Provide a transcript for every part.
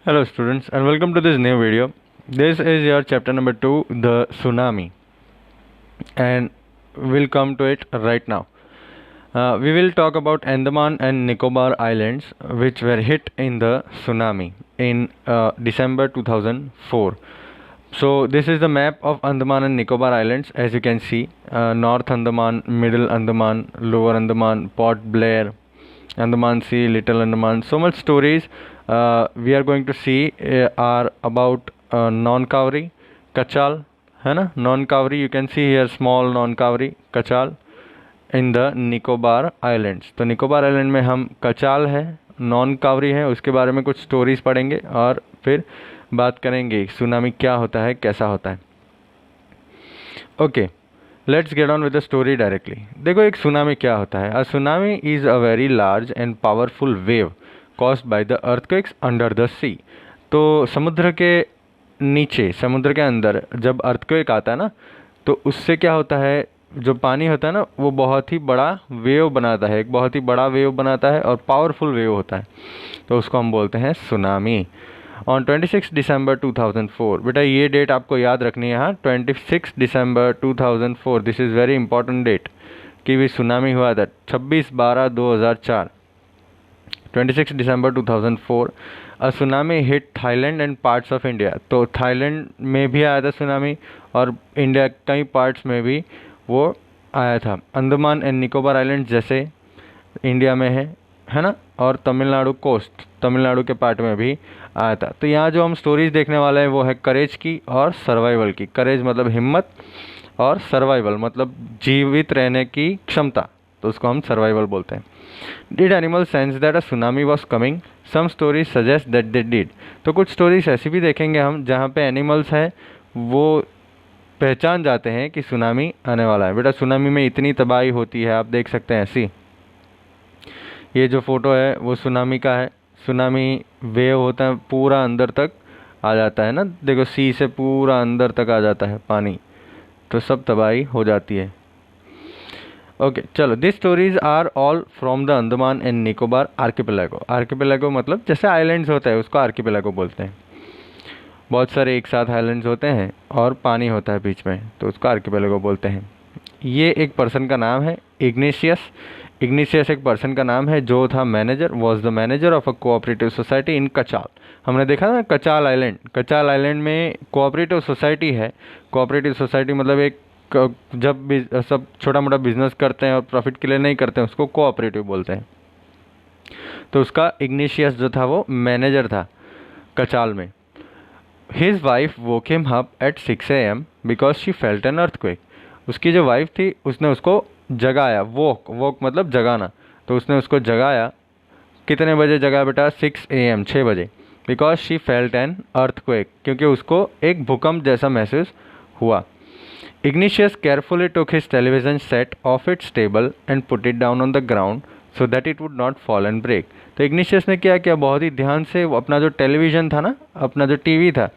Hello students and welcome to this new video. This is your chapter number 2, the tsunami, and we'll come to it right now. We will talk about Andaman and Nicobar Islands which were hit in the tsunami in December 2004. So this is the map of Andaman and Nicobar Islands. As you can see, North Andaman, Middle Andaman, Lower Andaman, Port Blair, Andaman Sea, Little Andaman. So much stories we are going to see are about non-Kaveri, Kachal, है ना, non-Kaveri. You can see here small non-Kaveri, Kachal in the Nicobar islands. तो Nicobar island में हम कचाल है, non cowrie है, उसके बारे में कुछ स्टोरीज पढ़ेंगे और फिर बात करेंगे सुनामी क्या होता है, कैसा होता है. Okay, let's get on with the story directly. देखो एक सुनामी क्या होता है. A tsunami is a very large and powerful wave caused by the earthquakes under the sea. तो समुद्र के नीचे, समुद्र के अंदर जब अर्थक्वेक आता है ना, तो उससे क्या होता है, जो पानी होता है ना वो बहुत ही बड़ा वेव बनाता है, एक बहुत ही बड़ा वेव बनाता है और पावरफुल वेव होता है, तो उसको हम बोलते हैं सुनामी. ऑन 26 दिसंबर 2004, बेटा ये डेट आपको याद रखनी है. हाँ, 26 दिसंबर 2004, this is very important date कि भी सुनामी हुआ था 26/12/2004. 26 दिसंबर 2004 a tsunami hit Thailand and parts of India. तो थाईलैंड में भी आया था सुनामी और इंडिया कई पार्ट्स में भी वो आया था. अंडमान एंड निकोबार आइलैंड जैसे इंडिया में है ना, और तमिलनाडु कोस्ट, तमिलनाडु के पार्ट में भी आया था. तो यहाँ जो हम स्टोरीज देखने वाले हैं वो है करेज की और सर्वाइवल की. करेज मतलब हिम्मत और सर्वाइवल मतलब जीवित रहने की क्षमता, तो उसको हम सर्वाइवल बोलते हैं. Did animal sense that a tsunami was coming? Some stories suggest that they did. तो कुछ स्टोरीज ऐसी भी देखेंगे हम जहाँ पे एनिमल्स हैं वो पहचान जाते हैं कि सुनामी आने वाला है. बेटा सुनामी में इतनी तबाही होती है, आप देख सकते हैं ऐसी. ये जो फोटो है वो सुनामी का है. सुनामी वेव होता है, पूरा अंदर तक आ जाता है ना, देखो सी से पूरा अंदर तक आ जाता है पानी, तो सब तबाही हो जाती है. ओके चलो, this stories are all from the Andaman and Nicobar archipelago. Archipelago मतलब जैसे आइलैंड्स होता है उसको आर्किपेलागो बोलते हैं. बहुत सारे एक साथ आइलैंड्स होते हैं और पानी होता है बीच में, तो उसको आर्किपेलागो बोलते हैं. ये एक पर्सन का नाम है इग्नेशियस. इग्नेशियस एक पर्सन का नाम है जो था manager, was the manager of a cooperative society in Katchal. हमने देखा ना कचाल आइलैंड. कचाल आइलैंड में कोऑपरेटिव सोसाइटी है. कोऑपरेटिव सोसाइटी मतलब एक जब भी सब छोटा मोटा बिजनेस करते हैं और प्रॉफिट के लिए नहीं करते हैं उसको कोऑपरेटिव बोलते हैं. तो उसका इग्नेशियस जो था वो मैनेजर था कचाल में. His wife woke him up at 6 AM because she felt an earthquake. उसकी जो वाइफ थी उसने उसको जगाया. वोक मतलब जगाना, तो उसने उसको जगाया. कितने बजे जगाया बेटा? 6 AM, 6 बजे. Because she felt an earthquake, क्योंकि उसको एक भूकंप जैसा महसूस हुआ. Ignatius carefully took his television set off its table and put it down on the ground so that it would not fall and break. तो इग्निशियस ने क्या किया, बहुत ही ध्यान से वो अपना जो टेलीविज़न था ना, अपना जो टीवी था,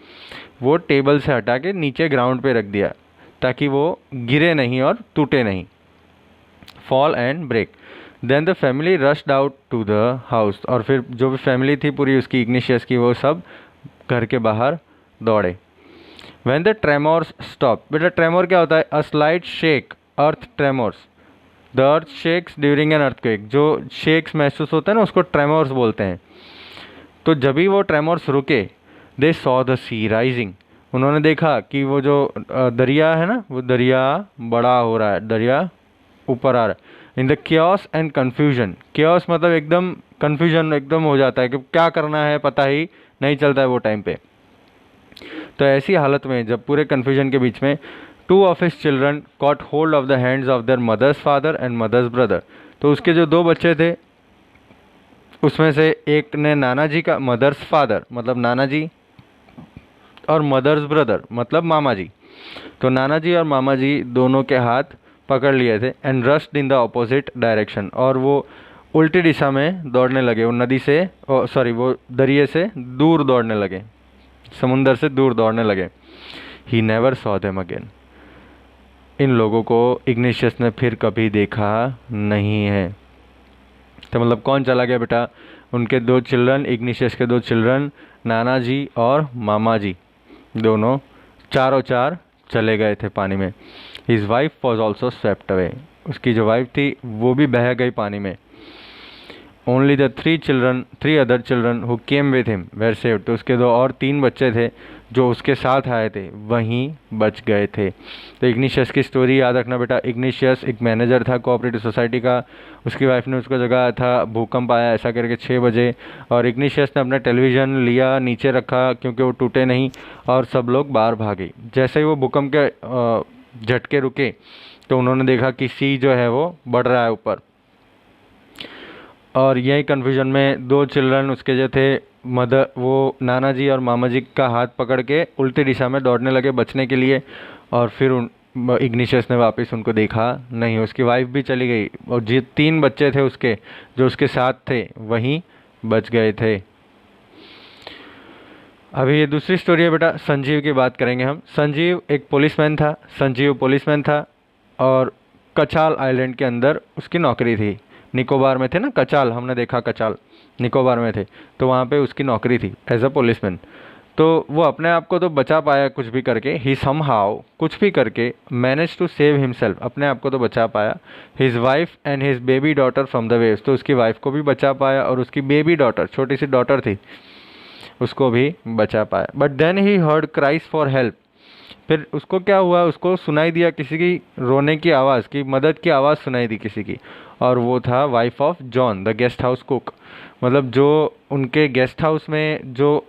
वो टेबल से हटा के नीचे ग्राउंड पे रख दिया ताकि वो गिरे नहीं और टूटे नहीं, fall and break. Then the family rushed out to the house. और फिर जो भी फैमिली थी पूरी उसकी इग्निशियस की, वो सब घर के बाहर दौड़े. When the tremors stop. बेटा ट्रेमोर क्या होता है? A slight shake, earth tremors. The earth shakes during an earthquake. जो शेक्स महसूस होता है ना उसको ट्रेमोर्स बोलते हैं. तो जब भी वो ट्रेमोर्स रुके, they saw the sea rising. उन्होंने देखा कि वो जो दरिया है ना, वो दरिया बड़ा हो रहा है, दरिया ऊपर आ रहा है. In the chaos and confusion. Chaos मतलब एकदम कन्फ्यूजन एकदम हो जाता है कि क्या करना है पता ही नहीं चलता है वो टाइम पे. तो ऐसी हालत में जब पूरे कन्फ्यूजन के बीच में two of his children caught hold of the hands of their mother's father and mother's brother. तो उसके जो दो बच्चे थे उसमें से एक ने नाना जी का, मदर्स फादर मतलब नाना जी, और मदर्स ब्रदर मतलब मामा जी. तो नाना जी और मामा जी दोनों के हाथ पकड़ लिए थे. And rushed in the opposite direction. और वो उल्टी दिशा में दौड़ने लगे. वो नदी से, सॉरी वो दरिए से दूर दौड़ने लगे, समुंदर से दूर दौड़ने लगे. He never saw them again. इन लोगों को इग्निशियस ने फिर कभी देखा नहीं है. तो मतलब कौन चला गया बेटा? उनके 2 चिल्ड्रन, इग्निशियस के 2 चिल्ड्रन, नाना जी और मामा जी, दोनों चारों चार चले गए थे पानी में। His wife was also swept away, उसकी जो वाइफ थी वो भी बह गई पानी में। Only the 3 other children who came with him were saved, तो उसके 2 और 3 बच्चे थे जो उसके साथ आए थे वहीं बच गए थे। तो इग्निशियस की स्टोरी याद रखना बेटा। इग्निशियस एक मैनेजर था कोऑपरेटिव सोसाइटी का, उसकी वाइफ ने उसको जगाया था, भूकंप आया ऐसा करके 6 बजे, और इग्निशियस ने अपना टेलीविज़न लिया, नीचे रखा क्योंकि वो टूटे नहीं, और सब लोग बाहर भागे। जैसे ही वो भूकंप के झटके रुके तो उन्होंने देखा कि सी जो है वो बढ़ रहा है ऊपर, और यही कन्फ्यूजन में 2 चिल्ड्रन उसके जो थे मदर, वो नाना जी और मामा जी का हाथ पकड़ के उल्टी दिशा में दौड़ने लगे बचने के लिए, और फिर इग्निशियस ने वापस उनको देखा नहीं, उसकी वाइफ भी चली गई, और जो 3 बच्चे थे उसके जो उसके साथ थे वहीं बच गए थे। अभी ये दूसरी स्टोरी है बेटा, संजीव की बात करेंगे हम। संजीव एक पुलिसमैन था, संजीव पुलिसमैन था, और कचाल आइलैंड के अंदर उसकी नौकरी थी। निकोबार में थे ना कचाल, हमने देखा कचाल निकोबार में थे, तो वहाँ पे उसकी नौकरी थी एज अ पुलिसमैन। तो वो अपने आप को तो बचा पाया कुछ भी करके, ही समहाउ कुछ भी करके मैनेज टू सेव हिमसेल्फ, अपने आप को तो बचा पाया। His wife and his baby daughter from the waves, तो उसकी वाइफ को भी बचा पाया, और उसकी बेबी डॉटर, छोटी सी डॉटर थी, उसको भी बचा पाया। But then he heard cries for help, फिर उसको क्या हुआ, उसको सुनाई दिया किसी की रोने की आवाज़, की मदद की आवाज़ सुनाई दी किसी की, और वो था wife of John the guest house cook, मतलब जो उनके गेस्ट हाउस में जो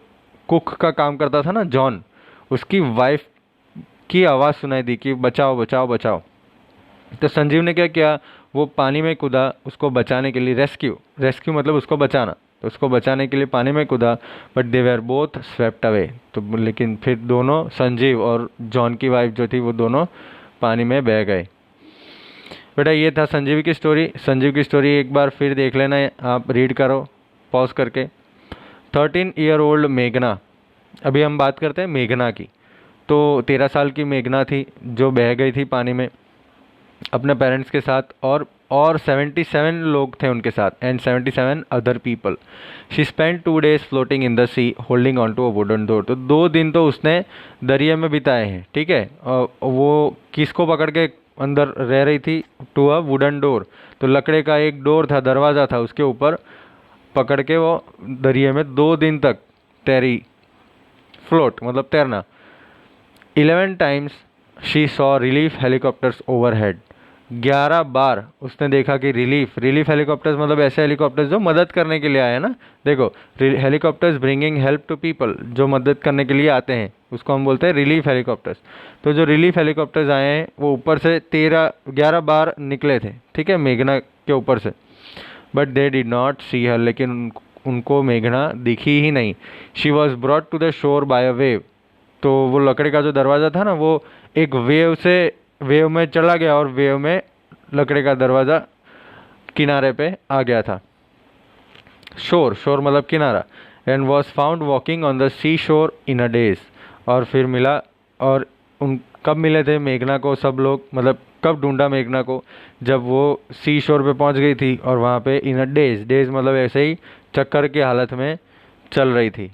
कुक का काम करता था ना जॉन, उसकी वाइफ की आवाज़ सुनाई दी कि बचाओ बचाओ बचाओ। तो संजीव ने क्या किया, वो पानी में कूदा उसको बचाने के लिए, रेस्क्यू, रेस्क्यू मतलब उसको बचाना, तो उसको बचाने के लिए पानी में कूदा, but they were both swept away, तो लेकिन फिर दोनों, संजीव और जॉन की वाइफ जो थी, वो दोनों पानी में बह गए। बेटा ये था संजीव की स्टोरी। संजीव की स्टोरी एक बार फिर देख लेना, आप रीड करो पॉज करके। 13 ईयर ओल्ड मेघना, अभी हम बात करते हैं मेघना की। तो 13 साल की मेघना थी जो बह गई थी पानी में अपने पेरेंट्स के साथ, और 77 लोग थे उनके साथ, and 77 other people. She spend 2 days floating in the sea holding on to a wooden door, तो 2 दिन तो उसने दरिया में बिताए हैं, ठीक है। और वो किसको पकड़ के अंदर रह रही थी, टू अ वुडन डोर, तो लकड़े का एक डोर था, दरवाज़ा था, उसके ऊपर पकड़ के वो दरिया में 2 दिन तक तैरी, फ्लोट मतलब तैरना। 11 times she saw relief helicopters overhead, 11 बार उसने देखा कि रिलीफ हेलीकॉप्टर्स मतलब ऐसे हेलीकॉप्टर्स जो मदद करने के लिए आए हैं ना, देखो helicopters bringing help to people, जो मदद करने के लिए आते हैं उसको हम बोलते हैं रिलीफ हेलीकॉप्टर्स। तो जो रिलीफ हेलीकॉप्टर्स आए हैं वो ऊपर से 11 बार निकले थे, ठीक है, मेघना के ऊपर से, but they did not see her, लेकिन उनको मेघना दिखी ही नहीं। She was brought to the shore by a wave, तो वो लकड़ी का जो दरवाज़ा था ना, वो एक वेव में चला गया, और वेव में लकड़ी का दरवाज़ा किनारे पे आ गया था। शोर मतलब किनारा। And was found walking on the sea shore in a days, और फिर मिला, और उन कब मिले थे मेघना को सब लोग, मतलब कब ढूंढा मेघना को, जब वो सी शोर पे पहुंच गई थी, और वहाँ पे इन अ डेज मतलब ऐसे ही चक्कर की हालत में चल रही थी।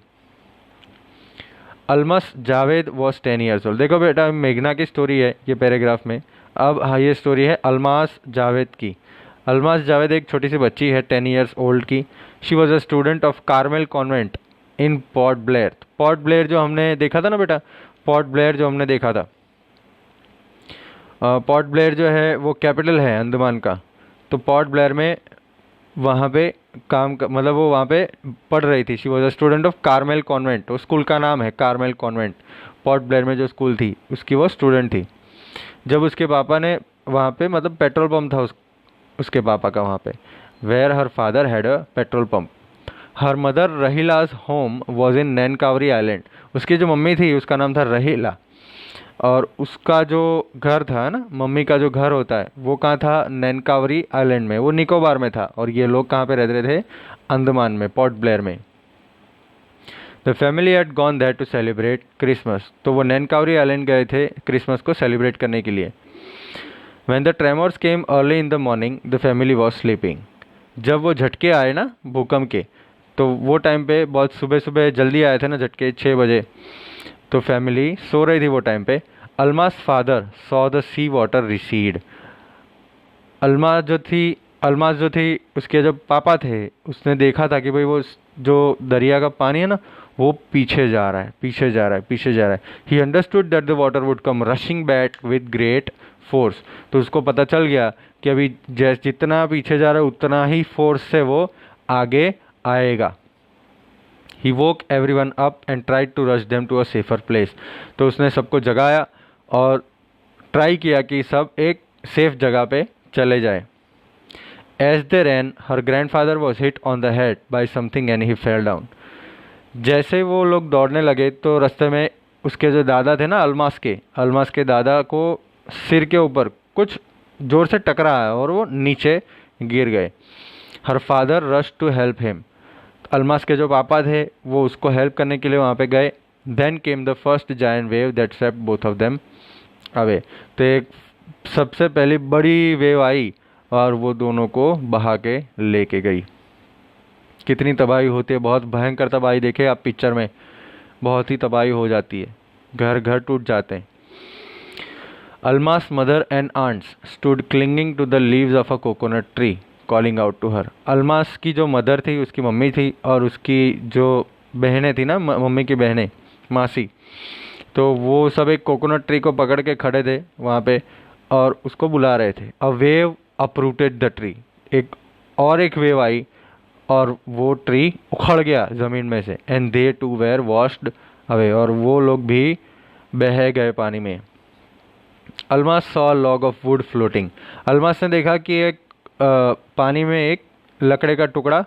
Almas Javed was 10 years old, देखो बेटा मेघना की स्टोरी है ये पैराग्राफ में। अब हाँ, ये स्टोरी है अलमास जावेद की। अलमास जावेद एक छोटी सी बच्ची है 10 ईयर्स ओल्ड की। She was a student of Carmel convent in port Blair. Port Blair जो हमने देखा था ना बेटा, पोर्ट ब्लेयर जो हमने देखा था, पोर्ट ब्लेयर जो है वो कैपिटल है अंडमान का। तो पोर्ट ब्लेयर में वहाँ पे मतलब वो वहाँ पे पढ़ रही थी। She was a student of Carmel convent, वो स्कूल का नाम है कार्मेल कॉन्वेंट। पोर्ट ब्लेयर में जो स्कूल थी उसकी वो स्टूडेंट थी। जब उसके पापा ने वहाँ पे, मतलब पेट्रोल पंप था उसके पापा का वहाँ पे, where her father had a petrol pump. Her mother रहीलाज home was in Nancowry island, उसकी जो मम्मी थी उसका नाम था रहीला, और उसका जो घर था ना, मम्मी का जो घर होता है वो कहाँ था, नैनकावरी आइलैंड में, वो निकोबार में था, और ये लोग कहाँ पे रहते थे, अंडमान में, पोर्ट ब्लेयर में। The family had gone there to celebrate Christmas, तो वो नैनकावरी आइलैंड गए थे क्रिसमस को सेलिब्रेट करने के लिए। When the tremors came early in the morning the family was sleeping, जब वो झटके आए ना भूकंप के, तो वो टाइम पे बहुत सुबह सुबह जल्दी आए थे ना, झटके 6 बजे, तो फैमिली सो रही थी वो टाइम पे। Almas father saw the sea water recede. Almas जो थी उसके जो पापा थे, उसने देखा था कि भाई वो जो दरिया का पानी है ना, वो पीछे जा रहा है, पीछे जा रहा है, पीछे जा रहा है। He understood that the water would come rushing back with great force. तो उसको पता चल गया कि अभी जैसे जितना पीछे जा रहा है उतना ही फोर्स से वो आगे आएगा। He woke every one up and tried to rush them to a safer place. तो उसने सबको जगाया और ट्राई किया कि सब एक सेफ जगह पे चले जाए। As they ran her grandfather was hit on the head by something and he fell down. जैसे वो लोग दौड़ने लगे तो रास्ते में उसके जो दादा थे ना, अलमास के दादा को सिर के ऊपर कुछ जोर से टकराया और वो नीचे गिर गए। Her father rush to help him. Almas के जो पापा थे वो उसको हेल्प करने के लिए वहाँ पे गए। Then came the first giant wave that swept both of them away. तो एक सबसे पहली बड़ी वेव आई और वो दोनों को बहा के लेके गई। कितनी तबाही होती है, बहुत भयंकर तबाही देखे आप पिक्चर में, बहुत ही तबाही हो जाती है, घर घर टूट जाते हैं। Almas mother and aunts stood clinging to the leaves of a coconut tree calling out to her. Almas की जो मदर थी, उसकी मम्मी थी, और उसकी जो बहनें थी ना, मम्मी की बहनें, मासी, तो वो सब एक कोकोनट ट्री को पकड़ के खड़े थे वहाँ पे और उसको बुला रहे थे। A wave uprooted the tree. एक वेव आई और वो ट्री उखड़ गया ज़मीन में से। And they two were washed away. और वो लोग भी बह गए पानी में। Almas saw log of wood floating. Almas ने देखा कि एक पानी में एक लकड़े का टुकड़ा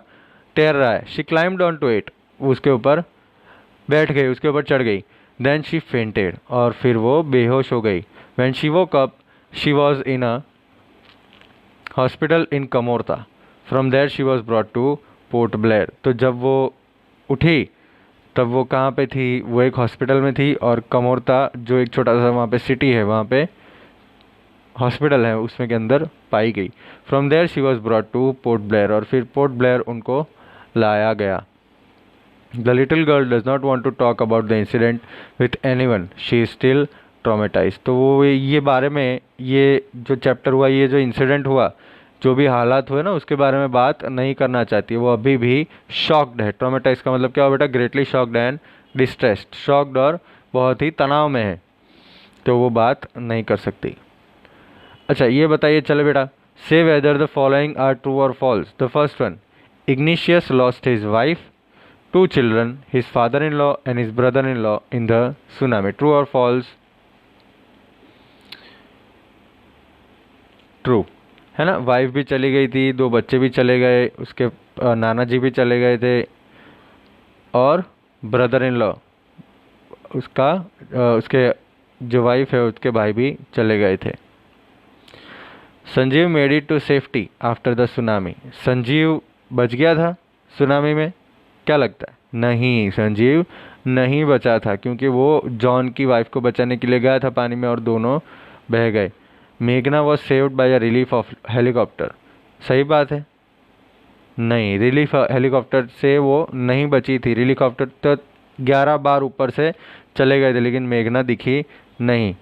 तैर रहा है। She climbed on to it. उसके ऊपर बैठ गई, उसके ऊपर चढ़ गई। Then she fainted. और फिर वो बेहोश हो गई। When she woke up she was in a hospital in Kamorta. From there she was brought to Port Blair. तो जब वो उठी तब वो कहाँ पे थी? वो एक हॉस्पिटल में थी और कमोरता जो एक छोटा सा वहाँ पे सिटी है, वहाँ पे हॉस्पिटल है, उसमें के अंदर पाई गई। From there she was brought to Port Blair. और फिर पोर्ट ब्लेयर उनको लाया गया। The little girl does not want to talk about the incident with any one, she is still traumatise. तो वो ये बारे में, ये जो चैप्टर हुआ, ये जो इंसिडेंट हुआ, जो भी हालात हुए ना, उसके बारे में बात नहीं करना चाहती है। वो अभी भी शॉक्ड है। ट्रामेटाइज का मतलब क्या हुआ बेटा? Greatly shocked and distressed. Shocked और बहुत ही तनाव में है, तो वो बात नहीं कर सकती। अच्छा ये बताइए, चलो बेटा, say whether the following are true और false. The first one, Ignatius lost his wife, 2 children, his father-in-law and his brother-in-law in the tsunami. True or false? True है ना। वाइफ भी चली गई थी, 2 बच्चे भी चले गए, उसके नाना जी भी चले गए थे, और ब्रदर इन लॉ उसके जो वाइफ है उसके भाई भी चले गए थे। Sanjeev made it to safety after the tsunami. Sanjeev बच गया था सुनामी में? क्या लगता है? नहीं, संजीव नहीं बचा था, क्योंकि वो जॉन की वाइफ को बचाने के लिए गया था पानी में और दोनों बह गए। मेघना was saved by a relief of helicopter. सही बात है। नहीं, रिलीफ हेलीकॉप्टर से वो नहीं बची थी। हेलीकॉप्टर तो 11 बार ऊपर से चले गए थे, लेकिन मेघना दिखी नहीं।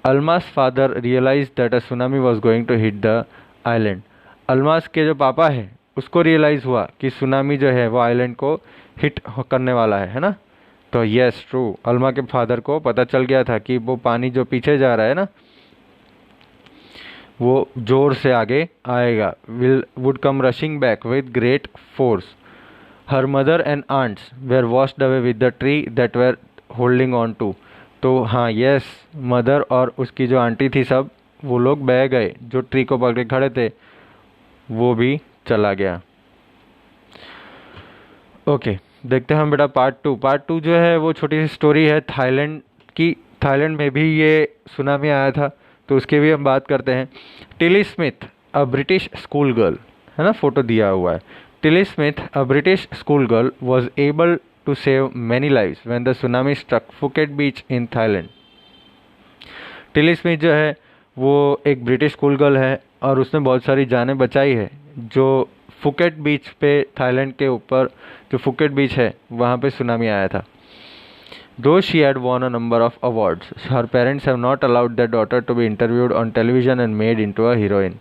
Almas father realise that a tsunami was going to hit the island. Almas के जो पापा है उसको रियलाइज़ हुआ कि सुनामी जो है वो आइलैंड को हिट करने वाला है ना। तो यस, ट्रू, अल्मा के फादर को पता चल गया था कि वो पानी जो पीछे जा रहा है ना, वो जोर से आगे आएगा। Would come rushing back with great force. Her mother and aunts were washed away with the tree that were holding on to. तो हाँ, यस, मदर और उसकी जो आंटी थी, सब वो लोग बह गए। जो ट्री को पकड़े खड़े थे वो भी चला गया। ओके, देखते हैं हम बेटा पार्ट 2। पार्ट 2 जो है वो छोटी सी स्टोरी है थाईलैंड की। थाईलैंड में भी ये सुनामी आया था, तो उसकी भी हम बात करते हैं। Tilly Smith a British school girl, है ना, फोटो दिया हुआ है। Tilly Smith a British school girl was able to save many lives when the tsunami struck Phuket beach in Thailand. Tilly Smith जो है वो एक ब्रिटिश स्कूल गर्ल है और उसने बहुत सारी जानें बचाई है जो फुकेट बीच पे, थाईलैंड के ऊपर जो फुकेट बीच है वहाँ पे सुनामी आया था। Though she had won a number of awards, her parents have not allowed their daughter to be interviewed on television and made into a heroine.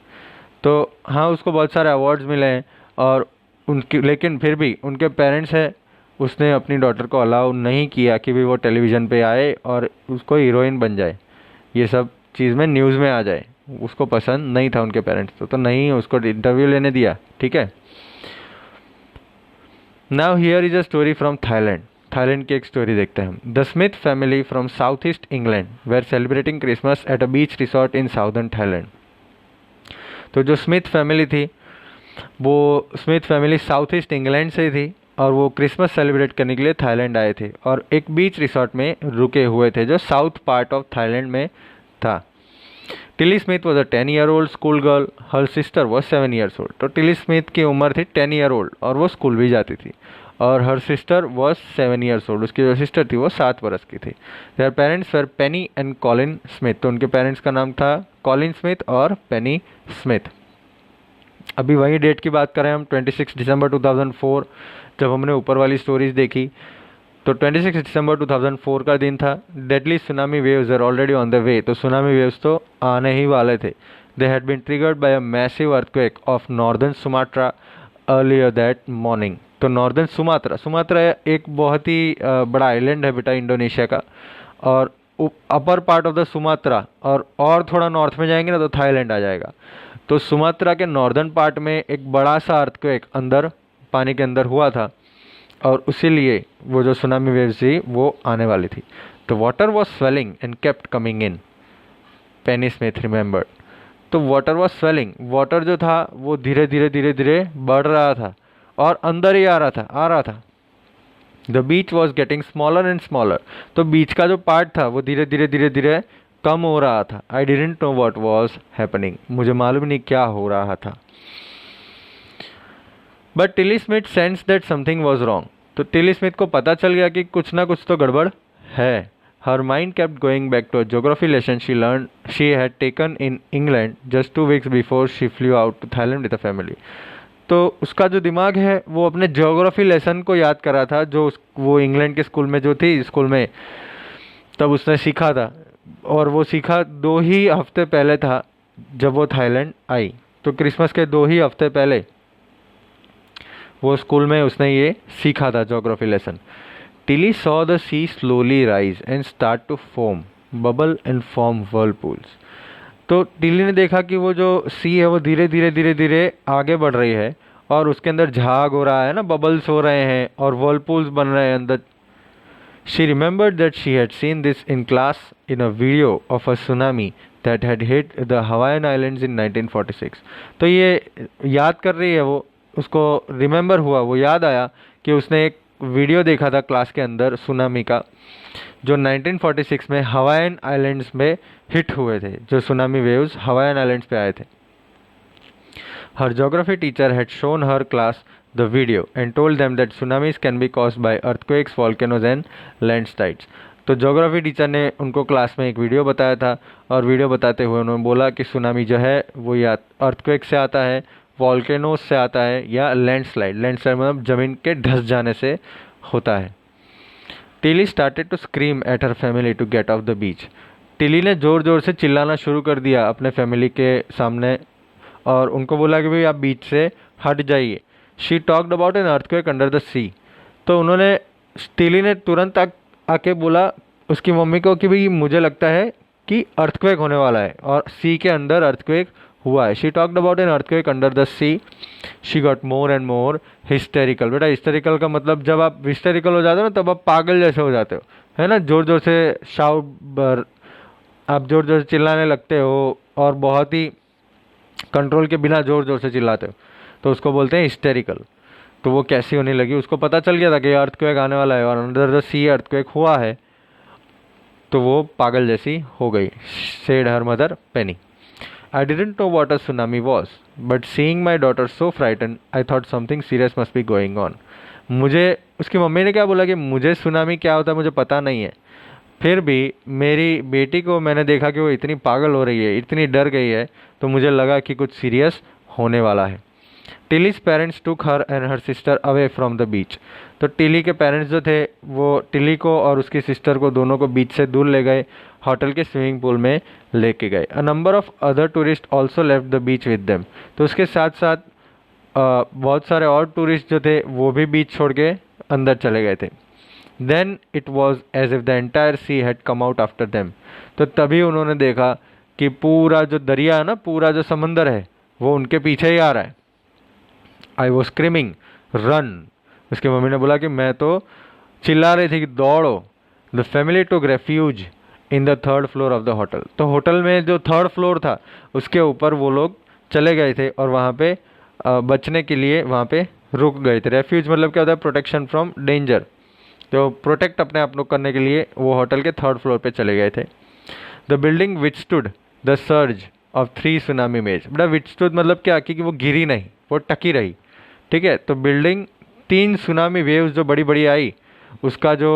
तो हाँ, उसको बहुत सारे अवार्ड्स मिले हैं और उनकी, लेकिन फिर भी उनके पेरेंट्स है, उसने अपनी डॉटर को अलाउ नहीं किया कि भी वो टेलीविज़न पे आए और उसको हीरोइन बन जाए, ये सब चीज़ में न्यूज़ में आ जाए। उसको पसंद नहीं था उनके पेरेंट्स तो नहीं उसको इंटरव्यू लेने दिया। ठीक है। Now here is a story from Thailand. Thailand की एक स्टोरी देखते हैं हम। The Smith family from south east England were celebrating Christmas at a beach resort in southern Thailand. तो जो स्मिथ फैमिली थी वो Smith family south east England से थी और वो क्रिसमस सेलिब्रेट करने के लिए थाईलैंड आए थे और एक बीच रिसोर्ट में रुके हुए थे जो साउथ पार्ट ऑफ थाईलैंड में था। Tilly Smith was a 10-year-old school girl, her sister was 7 years old। तो टिली स्मिथ की उम्र थी 10-year-old और वो स्कूल भी जाती थी और her sister was 7 years old, उसकी जो सिस्टर थी वो 7 वर्ष की थी। Their parents were Penney and Colin Smith. तो उनके पेरेंट्स का नाम था कॉलिन स्मिथ और पेनी स्मिथ। अभी वही डेट की बात करें हम, 26 दिसंबर 2004 जब हमने ऊपर वाली स्टोरीज देखी तो 26 दिसंबर 2004 का दिन था। Deadly tsunami waves are already on the way. तो सुनामी वेव्स तो आने ही वाले थे। They had been triggered by a massive earthquake off northern Sumatra earlier that morning. तो नॉर्दर्न सुमात्रा एक बहुत ही बड़ा आइलैंड है बेटा इंडोनेशिया का, और upper part of the Sumatra और थोड़ा नॉर्थ में जाएंगे ना तो थाईलैंड आ जाएगा। तो सुमात्रा के नॉर्दर्न पार्ट में एक बड़ा सा अर्थक्वेक अंदर पानी के अंदर हुआ था और उसीलिए वो जो सुनामी वेव्स थी वो आने वाली थी। तो water was swelling and kept coming in, Penney Smith remembered. तो वाटर वॉज स्वेलिंग, वाटर जो था वो धीरे धीरे बढ़ रहा था और अंदर ही आ रहा था। The beach was getting smaller and smaller. तो बीच का जो पार्ट था वो धीरे धीरे कम हो रहा था। I didn't know what was happening, मुझे मालूम नहीं क्या हो रहा था। But Tilly Smith sense that something was wrong. तो टिली स्मिथ को पता चल गया कि कुछ ना कुछ तो गड़बड़ है। Her mind kept going back to a geography lesson she had taken in England just 2 weeks before she flew out to Thailand with a family। तो उसका जो दिमाग है वो अपने ज्योग्राफी लेसन को याद कर रहा था जो वो इंग्लैंड के स्कूल में जो थी स्कूल में तब उसने सीखा था, और वो सीखा 2 ही हफ्ते पहले था जब वो थाईलैंड आई। तो क्रिसमस के 2 ही हफ्ते पहले वो स्कूल में उसने ये सीखा था geography lesson. Tilly saw the sea slowly rise and start to foam bubble and form whirlpools. तो टिली ने देखा कि वो जो सी है वो धीरे धीरे आगे बढ़ रही है और उसके अंदर झाग हो रहा है ना, बबल्स हो रहे हैं और वर्लपूल्स बन रहे हैं अंदर। She remembered that she had seen this in class in a video of a tsunami that had hit the Hawaiian islands in 1946। तो ये याद कर रही है वो, उसको रिमेंबर हुआ, वो याद आया कि उसने एक वीडियो देखा था क्लास के अंदर सुनामी का जो 1946 में हवाईन आइलैंड्स में हिट हुए थे, जो सुनामी वेव्स हवाईन आइलैंड्स पे आए थे। Her geography teacher had shown her class the video and told them that tsunamis can be caused by earthquakes, volcanoes and landslides. तो ज्योग्राफी टीचर ने उनको क्लास में एक वीडियो बताया था और वीडियो बताते हुए उन्होंने बोला कि सुनामी जो है वो या अर्थक्वेक से आता है, वॉल्केनोज से आता है या लैंडस्लाइड मतलब ज़मीन के धंस जाने से होता है। Tilly started to scream at her family to get off the beach. टिली ने ज़ोर ज़ोर से चिल्लाना शुरू कर दिया अपने फैमिली के सामने और उनको बोला कि भाई आप बीच से हट जाइए। She talked about an earthquake under the sea. तो उन्होंने टिली ने तुरंत आके बोला उसकी मम्मी को कि भाई मुझे लगता है कि अर्थक्वेक होने वाला है और सी के अंदर अर्थक्वेक हुआ है। She talked about an earthquake under the sea. She got more and more hysterical. बेटा हिस्टेरिकल का मतलब जब आप हिस्टेरिकल हो जाते हो ना तब आप पागल जैसे हो जाते हो, है ना, जोर जोर से आप जोर जोर से चिल्लाने लगते हो और बहुत ही कंट्रोल के बिना जोर जोर से चिल्लाते हो, तो उसको बोलते हैं हिस्टेरिकल। तो वो कैसी होने लगी, उसको पता चल गया था कि अर्थक्वेक आने वाला है और अंडर द सी अर्थक्वेक हुआ है, तो वो पागल जैसी हो गई। Said her mother Penney. I didn't know what a tsunami was, but seeing my daughter so frightened, I thought something serious must be going on। मुझे उसकी मम्मी ने क्या बोला कि मुझे सुनामी क्या होता है मुझे पता नहीं है, फिर भी मेरी बेटी को मैंने देखा कि वो इतनी पागल हो रही है, इतनी डर गई है, तो मुझे लगा कि कुछ सीरियस होने वाला है। Tilly's parents took her and her sister away from the beach. तो टिली के पेरेंट्स जो थे वो टिली को और उसकी सिस्टर को दोनों को बीच से दूर ले गए, होटल के स्विमिंग पूल में लेके गए। A number of other tourist also left the beach with them. तो उसके साथ साथ बहुत सारे और टूरिस्ट जो थे वो भी बीच छोड़ के अंदर चले गए थे। Then it was as if the entire sea had come out after them. तो तभी उन्होंने देखा कि पूरा जो दरिया है ना, पूरा जो समंदर है वो उनके पीछे ही आ रहा है। I was screaming run. उसकी मम्मी ने बोला कि मैं तो चिल्ला रही थी कि दौड़ो। The family took refuge in the third floor of the hotel. तो होटल में जो थर्ड फ्लोर था उसके ऊपर वो लोग चले गए थे और वहाँ पे बचने के लिए वहाँ पे रुक गए थे। रेफ्यूज मतलब क्या होता है? Protection from danger. तो प्रोटेक्ट अपने आप लोग करने के लिए वो होटल के थर्ड फ्लोर पे चले गए थे। The building withstood the surge of 3 tsunami waves. बेटा विथस्टूड मतलब क्या कि वो गिरी नहीं, वो टकी रही। ठीक है, तो बिल्डिंग 3 सुनामी वेव्स जो बड़ी बड़ी आई उसका जो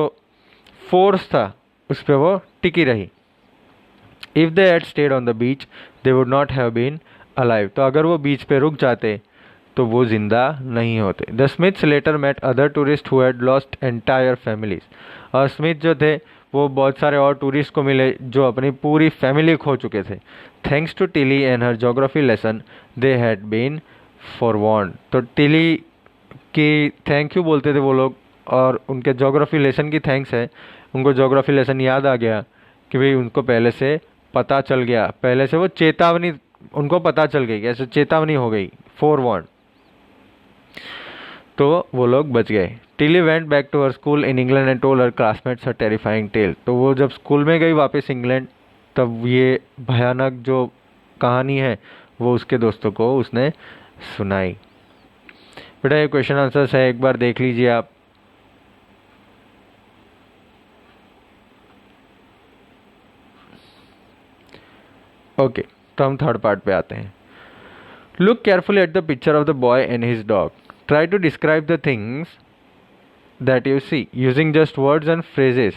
फोर्स था उस पर वो टिकी रही। If they had stayed on the beach they would not have been alive. तो अगर वो बीच पे रुक जाते तो वो जिंदा नहीं होते। The Smiths later met other tourists who had lost entire families. और स्मिथ जो थे वो बहुत सारे और टूरिस्ट को मिले जो अपनी पूरी फैमिली खो चुके थे। Thanks to Tilly and her geography lesson they had been forewarned. तो टिली की थैंक यू बोलते थे वो लोग और उनके जोग्राफी लेसन की थैंक्स है। उनको जोग्राफी लेसन याद आ गया कि भाई उनको पहले से पता चल गया, पहले से वो चेतावनी उनको पता चल गई, ऐसे चेतावनी हो गई, फॉरवॉर्न। तो वो लोग बच गए। Tilly went back to her school in England and told her classmates her terrifying tale. तो वो जब स्कूल में गई वापस इंग्लैंड तब ये भयानक जो कहानी है वो उसके दोस्तों को उसने सुनाई। बेटा ये क्वेश्चन आंसर्स है, एक बार देख लीजिए आप। ओके, तो हम थर्ड पार्ट पे आते हैं। Look carefully at the picture of the boy and his dog. Try to describe the things that you see using just words and phrases.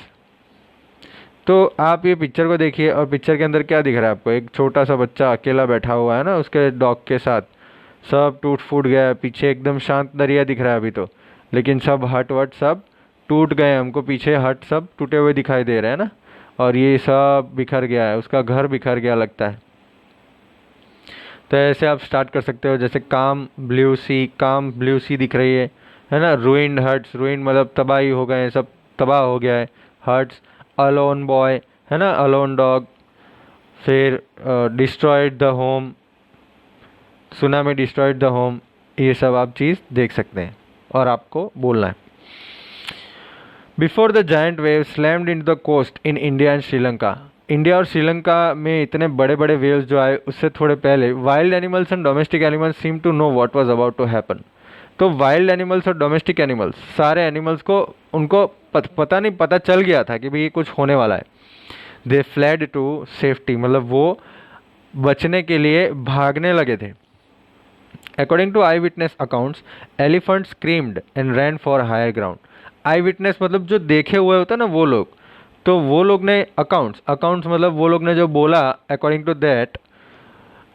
तो आप ये पिक्चर को देखिए और पिक्चर के अंदर क्या दिख रहा है आपको? एक छोटा सा बच्चा अकेला बैठा हुआ है ना उसके डॉग के साथ। सब टूट फूट गया है, पीछे एकदम शांत दरिया दिख रहा है अभी तो, लेकिन सब हट वट सब टूट गए। हमको पीछे हट सब टूटे हुए दिखाई दे रहे हैं ना, और ये सब बिखर गया है, उसका घर बिखर गया लगता है। तो ऐसे आप स्टार्ट कर सकते हो, जैसे काम ब्लू सी दिख रही है ना। रूइंड हट्स, रूइंड मतलब तबाही हो गए, सब तबाह हो गया है। हट्स, अलोन बॉय है ना, अलोन डॉग। फिर destroyed the home, tsunami destroyed the home. ये सब आप चीज़ देख सकते हैं और आपको बोलना है। Before the giant wave slammed in the coast in India and Sri Lanka. India और श्रीलंका में इतने बड़े बड़े वेव्स जो आए उससे थोड़े पहले wild animals and domestic animals seem to know what was about to happen. तो वाइल्ड एनिमल्स और डोमेस्टिक एनिमल्स, सारे एनिमल्स को उनको पता चल गया था कि भाई ये कुछ होने वाला है। दे फ्लैड टू सेफ्टी, मतलब वो बचने के लिए भागने लगे थे। According to eye witness accounts elephant screamed and ran for higher ground. Eye witness मतलब जो देखे हुए होता है ना वो लोग, तो वो लोग ने अकाउंट्स मतलब वो लोग ने जो बोला, according to that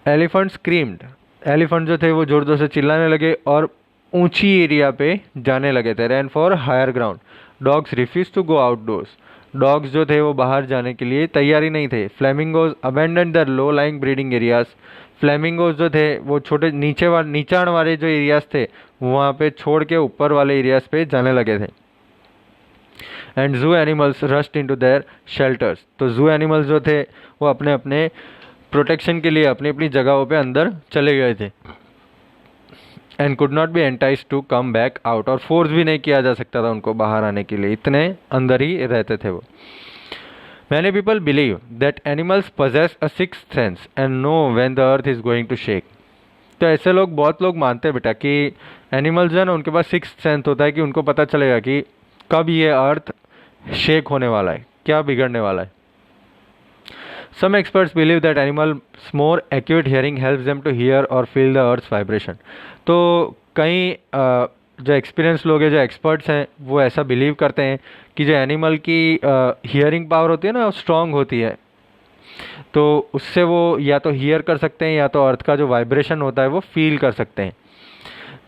elephant screamed, elephant जो थे वो जोर जोर से चिल्लाने लगे और ऊंची एरिया पे जाने लगे थे। Ran for higher ground. Dogs refuse to go outdoors. Dogs जो थे वो बाहर जाने के लिए तैयारी नहीं थे। Flamingos abandon the low lying breeding areas. Flamingos जो थे वो छोटे नीचाण वाले जो एरियाज थे वहाँ पे छोड़ के ऊपर वाले एरियाज पे जाने लगे थे। एंड जू animals rushed into their shelters. तो जू एनिमल्स जो थे वो अपने अपने प्रोटेक्शन के लिए अपनी अपनी जगहों पे अंदर चले गए थे। And could not be entice to come back out, और फोर्स भी नहीं किया जा सकता था उनको बाहर आने के लिए, इतने अंदर ही रहते थे वो। Many people believe that animals possess a sixth sense and know when the earth is going to shake। तो ऐसे लोग, बहुत लोग मानते हैं बेटा कि एनिमल्स जो है ना उनके पास सिक्स्थ सेंस होता है कि उनको पता चलेगा कि कब ये अर्थ शेक होने वाला है, क्या बिगड़ने वाला है। Some experts believe that animals' more acute hearing helps them to hear or feel the earth's vibration। तो कई जो एक्सपीरियंस लोग हैं, जो एक्सपर्ट्स हैं, वो ऐसा बिलीव करते हैं कि जो एनिमल की हियरिंग पावर होती है ना वो स्ट्रॉन्ग होती है, तो उससे वो या तो हियर कर सकते हैं या तो अर्थ का जो वाइब्रेशन होता है वो फील कर सकते हैं।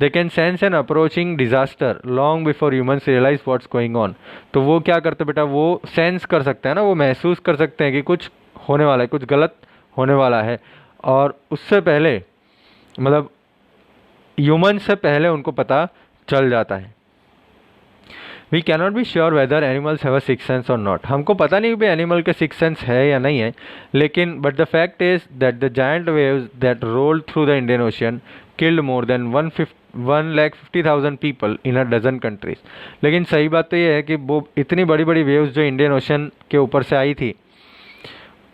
They can sense an approaching disaster long before humans realize what's going on. तो वो क्या करते बेटा, वो सेंस कर सकते हैं ना, वो महसूस कर सकते हैं कि कुछ होने वाला है, कुछ गलत होने वाला है, और उससे पहले मतलब ह्यूमन से पहले उनको पता चल जाता है। We cannot be sure whether animals have a six sense और नॉट। हमको पता नहीं कि एनिमल के सिक्स सेंस है या नहीं है, लेकिन but the fact is that the giant waves that rolled through the Indian Ocean killed more than 1,50,000 people in a dozen countries. लेकिन सही बात तो ये है कि वो इतनी बड़ी बड़ी वेव्स जो इंडियन ओशन के ऊपर से आई थी,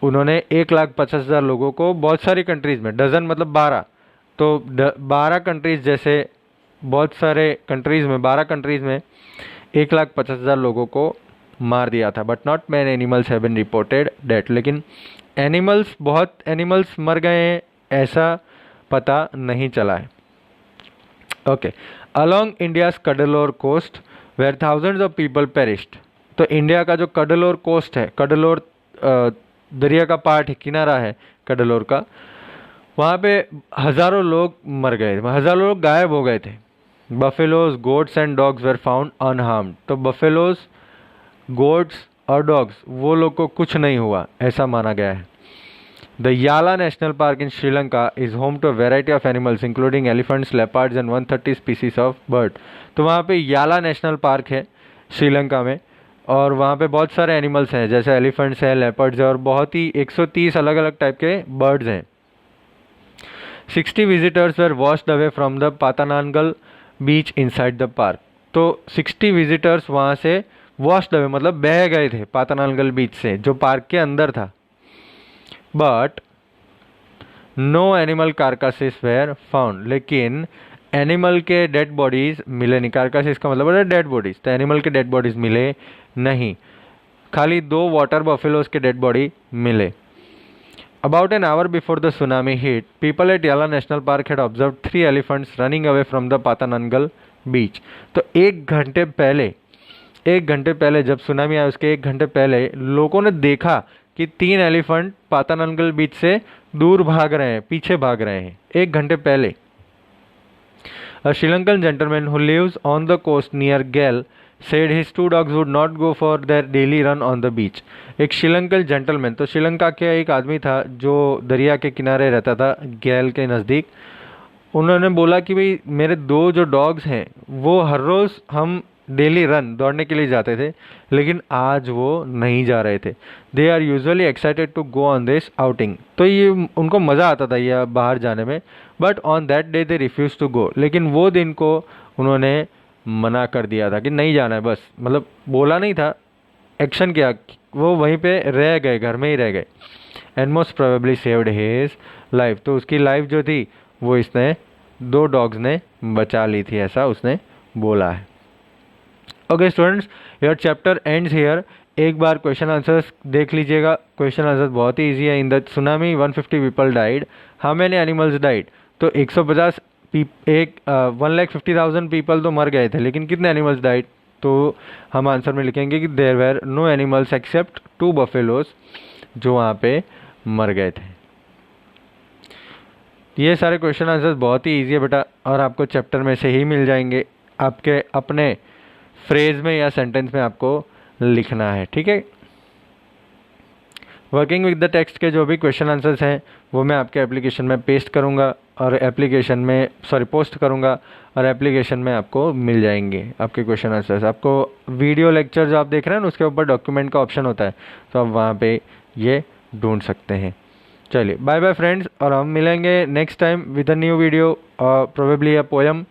उन्होंने 1,50,000 लोगों को बहुत सारी कंट्रीज़ में, डजन मतलब 12, तो 12 कंट्रीज़ जैसे बहुत सारे कंट्रीज़ में, 12 कंट्रीज़ में 1,50,000 लोगों को मार दिया था। But not many animals have been reported dead. लेकिन एनिमल्स, बहुत एनिमल्स मर गए हैं ऐसा पता नहीं चला है। Okay, along India's Cuddalore coast where thousands of people perished. तो इंडिया का जो कडलोर कोस्ट है, कडलोर दरिया का पार्ट है, किनारा है कडलोर का, वहाँ पे हज़ारों लोग मर गए, हज़ारों लोग गायब हो गए थे। Buffaloes, goats and dogs were found unharmed. तो बफेलोज, गोट्स और डॉग्स, वो लोग को कुछ नहीं हुआ ऐसा माना गया है। The Yala National Park in Sri Lanka is home to a variety of animals including elephants, leopards and 130 species of bird. तो वहाँ पे याला नेशनल पार्क है श्रीलंका में, और वहाँ पे बहुत सारे एनिमल्स हैं, जैसे एलिफेंट्स हैं, लेपर्ड्स हैं, और बहुत ही 130 अलग अलग टाइप के बर्ड्स हैं। 60 visitors were washed away from the Patanangala beach inside the park. तो 60 विजिटर्स वहाँ से वॉश्ड अवे मतलब बह गए थे पातानानगल बीच से, जो पार्क के अंदर था। But no animal carcasses were found. लेकिन एनिमल के डेड बॉडीज मिले नहीं। कार्कासेस का मतलब है डेड बॉडीज, तो एनिमल के डेड बॉडीज मिले नहीं, खाली 2 वाटर बफेलोज के डेड बॉडी मिले। About an hour before the tsunami hit, people at Yala National Park had observed 3 elephants running away from the Patanangal beach. तो एक घंटे पहले जब सुनामी आया उसके 1 घंटे पहले लोगों ने देखा कि 3 एलिफेंट पातानंगल बीच से दूर भाग रहे हैं, पीछे भाग रहे हैं 1 घंटे पहले। A Sri Lankan gentleman who lives on the coast near Galle said his 2 dogs would not go for their daily run on the beach. एक श्रीलंकन जेंटलमैन, तो श्रीलंका के एक आदमी था जो दरिया के किनारे रहता था, गैल के नज़दीक। उन्होंने बोला कि भाई मेरे 2 जो डॉग्स हैं वो हर रोज़ हम डेली रन दौड़ने के लिए जाते थे, लेकिन आज वो नहीं जा रहे थे। They are usually excited to go on this outing. तो ये उनको मज़ा आता था ये बाहर जाने में, but on that day they refuse to go. लेकिन वो दिन को उन्होंने मना कर दिया था कि नहीं जाना है, बस मतलब बोला नहीं था, एक्शन किया, वो वहीं पे रह गए, घर में ही रह गए। And most probably saved his life. तो उसकी लाइफ जो थी वो इसने 2 डॉग्स ने बचा ली थी, ऐसा उसने बोला है। Okay students, your chapter ends here. एक बार क्वेश्चन आंसर्स देख लीजिएगा। क्वेश्चन आंसर्स बहुत ही ईजी है। In the tsunami 150 people died, how many animals died. तो 150 1,50,000 पीपल तो मर गए थे, लेकिन कितने एनिमल्स डाइड। तो हम आंसर में लिखेंगे कि there were no animals except 2 buffaloes, जो वहाँ पे मर गए थे। ये सारे क्वेश्चन आंसर्स बहुत ही ईजी है बेटा, और आपको चैप्टर में से ही मिल जाएंगे। आपके अपने फ्रेज में या सेंटेंस में आपको लिखना है, ठीक है। वर्किंग विद द टेक्स्ट के जो भी क्वेश्चन आंसर्स हैं वो मैं आपके एप्लीकेशन में पेस्ट करूँगा, और एप्लीकेशन में पोस्ट करूँगा, और एप्लीकेशन में आपको मिल जाएंगे आपके क्वेश्चन आंसर्स। आपको वीडियो लेक्चर जो आप देख रहे हैं ना, उसके ऊपर डॉक्यूमेंट का ऑप्शन होता है, तो आप वहाँ पे ये ढूंढ सकते हैं। चलिए बाय बाय फ्रेंड्स, और हम मिलेंगे next time with a new video, और प्रोबेबली अ पोएम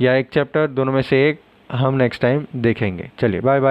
या एक चैप्टर, दोनों में से एक हम नेक्स्ट टाइम देखेंगे। चलिए बाय बाय।